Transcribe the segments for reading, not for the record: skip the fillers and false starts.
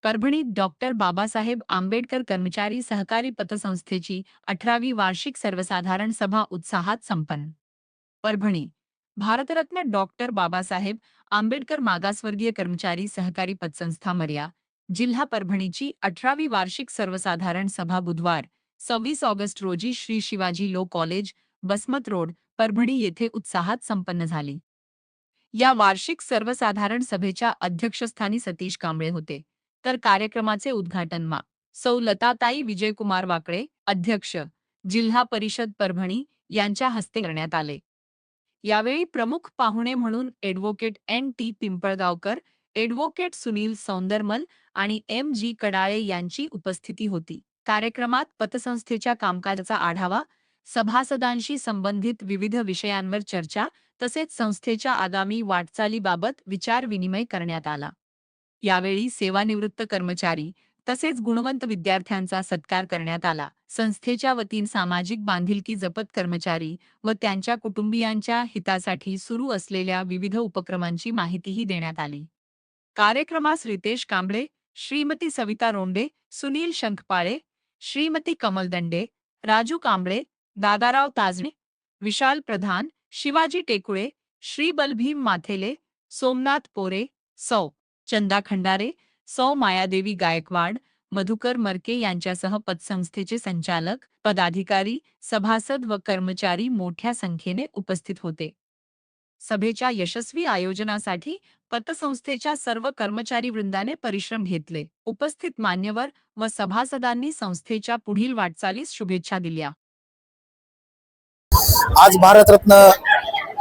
परभणीत डॉक्टर बाबासाहेब आंबेडकर कर्मचारी सहकारी पतसंस्थेची 18वी वार्षिक सर्वसाधारण सभा उत्साहात संपन्न. परभणी भारतरत्न डॉक्टर बाबासाहेब आंबेडकर मागासवर्गीय कर्मचारी सहकारी पतसंस्था मर्या जिल्हा परभणीची 18वी वार्षिक सर्वसाधारण सभा बुधवार 26 ऑगस्ट रोजी Shri Shivaji low college, Basmat road, Parbhani येथे उत्साहात संपन्न झाली. या वार्षिक सर्वसाधारण सभेच्या अध्यक्षस्थानी सतीश कांबळे होते, तर कार्यक्रमाचे उद्घाटन सौ लताताई विजयकुमार वाकळे, अध्यक्ष, जिल्हा परिषद परभणी यांच्या हस्ते करण्यात आले. यावेळी प्रमुख पाहुणे म्हणून advocate N.T. Pimpalgaonkar, advocate Sunil Saundarmal आणि M.G. कडाळे यांची उपस्थिती होती. कार्यक्रमात पतसंस्थेच्या कामकाजाचा आढावा, सभासदांशी संबंधित विविध विषयांवर चर्चा तसेच संस्थेच्या आगामी वाटचालीबाबत विचार-विनिमय करण्यात आला. यावेळी सेवानिवृत्त कर्मचारी तसेच गुणवंत विद्यार्थ्यांचा सत्कार करण्यात आला. संस्थेच्या वतीने सामाजिक बांधिलकी जपत कर्मचारी व त्यांच्या कुटुंबियांच्या हितासाठी सुरू असलेल्या विविध उपक्रमांची माहितीही देण्यात आली. कार्यक्रमास रितेश कांबळे, श्रीमती सविता रोंडे, सुनील शंखपाळे, श्रीमती कमल दंडे, राजू कांबळे, दादाराव ताजणे, विशाल प्रधान, शिवाजी टेकुळे, श्री बलभीम माथेले, सोमनाथ पोरे, सौ चंदा खंडारे, सौ मायादेवी गायकवाड, मधुकर मरके यांच्यासह पतसंस्थेचे संचालक, पदाधिकारी, सभासद व कर्मचारी मोठ्या संख्येने उपस्थित होते. सभेच्या यशस्वी आयोजनासाठी पतसंस्थेच्या सर्व कर्मचारी वृंदाने परिश्रम घेतले. उपस्थित मान्यवर व सभासदांनी संस्थेच्या पुढील वाटचालीस शुभेच्छा दिल्या. आज भारतरत्न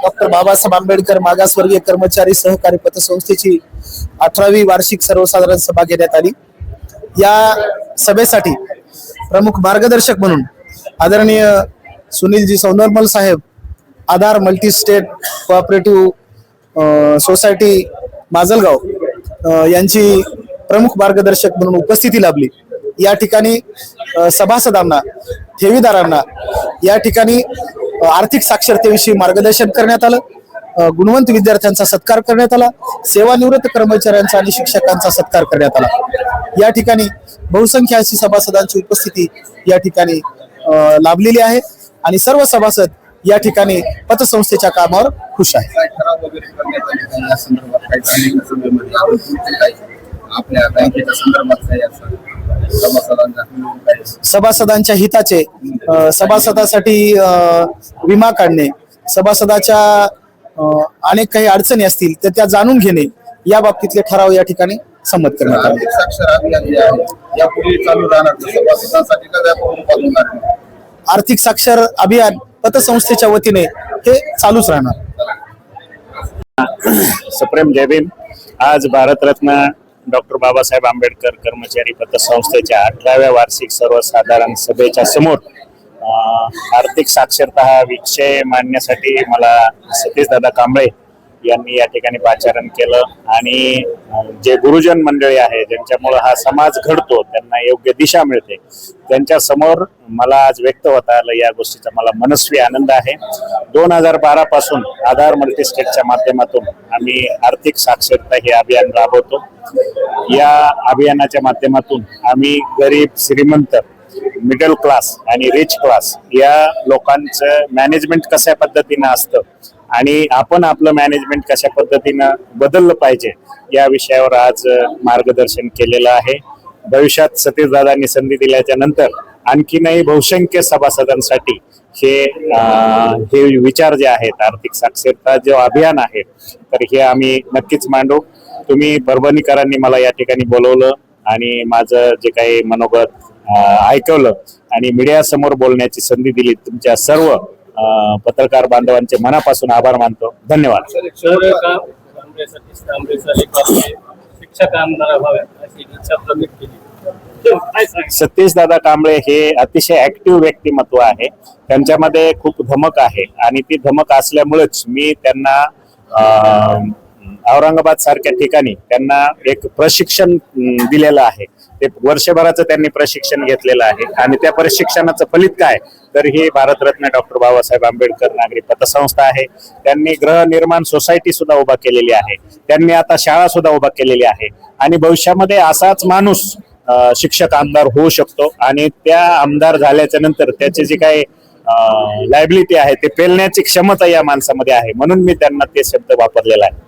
डॉक्टर बाबासाहेब आंबेडकर मागासवर्गीय कर्मचारी सहकारी पतसंस्थेची 18वी वार्षिक सर्वसाधारण सभा घेण्यात आली. या सभेसाठी प्रमुख मार्गदर्शक म्हणून आदरणीय सुनीलजी सौंदरमल साहेब, Aadhaar multi state cooperative society Majalgaon यांची प्रमुख मार्गदर्शक म्हणून उपस्थिती लाभली. या ठिकाणी सभासदांना, ठेवीदारांना या ठिकाणी आर्थिक साक्षरतेविषयी मार्गदर्शन करण्यात आलं. गुणवंत विद्यार्थ्यांचा सत्कार करण्यात आला. सेवानिवृत्त कर्मचाऱ्यांचा आणि शिक्षकांचा सत्कार करण्यात आला. या ठिकाणी बहुसंख्य अशी सभासदांची उपस्थिती या ठिकाणी लाभलेली आहे आणि सर्व सभासद या ठिकाणी पतसंस्थेच्या कामावर खुश आहे. सभासदांच्या हिताचे, सभासदासाठी विमा काढणे, सभासदाच्या अनेक काही अडचणी असतील तर त्या जाणून घेणे, या बाबतीतले ठराव या ठिकाणी संमत करण्यात आले. आर्थिक साक्षर अभियान पतसंस्थेच्या वतीने हे चालूच राहणार. सप्रेम जय भीम. आज भारतरत्न डॉक्टर बाबासाहेब आंबेडकर कर्मचारी पतसंस्थेच्या 18व्या वार्षिक सर्वसाधारण सभेच्या समोर आर्थिक साक्षरता हा विषय मांडण्यासाठी मला सतीश दादा कांबळे यांनी या ठिकाणी पाचारण केलं आणि जे गुरुजन मंडळी आहे ज्यांच्यामुळे हा समाज घडतो, त्यांना योग्य दिशा मिळते, त्यांच्या समोर मला आज व्यक्त होता आलं. या गोष्टीचा मला मनस्वी आनंद आहे. 2012 पासून आधार मल्टीस्टेटच्या माध्यमातून आम्ही आर्थिक साक्षरता हे अभियान राबवतो. या अभियानाच्या माध्यमातून आम्ही गरीब, श्रीमंत, मिडल क्लास आणि रिच क्लास या लोकांचं मॅनेजमेंट कशा पद्धतीनं असतं आणि आपण आपलं मॅनेजमेंट कशा पद्धतीनं बदललं पाहिजे या विषयावर आज मार्गदर्शन केलेलं आहे. भविष्यात सतीशदादांनी संधी दिल्याच्या नंतर आणखीनही बहुसंख्य सभासदांसाठी हे विचार जे आहेत, आर्थिक साक्षरता जे अभियान आहे, तर हे आम्ही नक्कीच मांडू. तुम्ही परभणीकरांनी मला या ठिकाणी बोलवलं आणि माझं जे काही मनोगत ऐकवलं आणि मीडिया समोर बोलण्याची संधी दिली. तुमच्या सर्व पत्रकार बांधवांचे मनापासून आभार मानतो. धन्यवाद. सतीश दादा कांबळे हे अतिशय ऍक्टिव्ह व्यक्तिमत्व आहे. त्यांच्यामध्ये खूप धमक आहे आणि ती धमक असल्यामुळेच मी त्यांना औरंगाबाद सारख्या ठिकाणी त्यांना एक प्रशिक्षण दिलेलं आहे ते वर्षभराचं त्यांनी प्रशिक्षण घेतलेलं आहे आणि त्या प्रशिक्षणाचं फलित काय तर ही भारतरत्न डॉक्टर बाबासाहेब आंबेडकर नागरी पतसंस्था आहे. त्यांनी गृहनिर्माण सोसायटी सुद्धा उभा केलेली आहे. त्यांनी आता शाळा सुद्धा उभा केलेली आहे आणि भविष्यामध्ये असाच माणूस शिक्षक आमदार होऊ शकतो आणि त्या आमदार झाल्याच्या नंतर त्याचे जे काही लायबिलिटी आहे ते पेलण्याची क्षमता या माणसामध्ये आहे, म्हणून मी त्यांना ते शब्द वापरलेला आहे.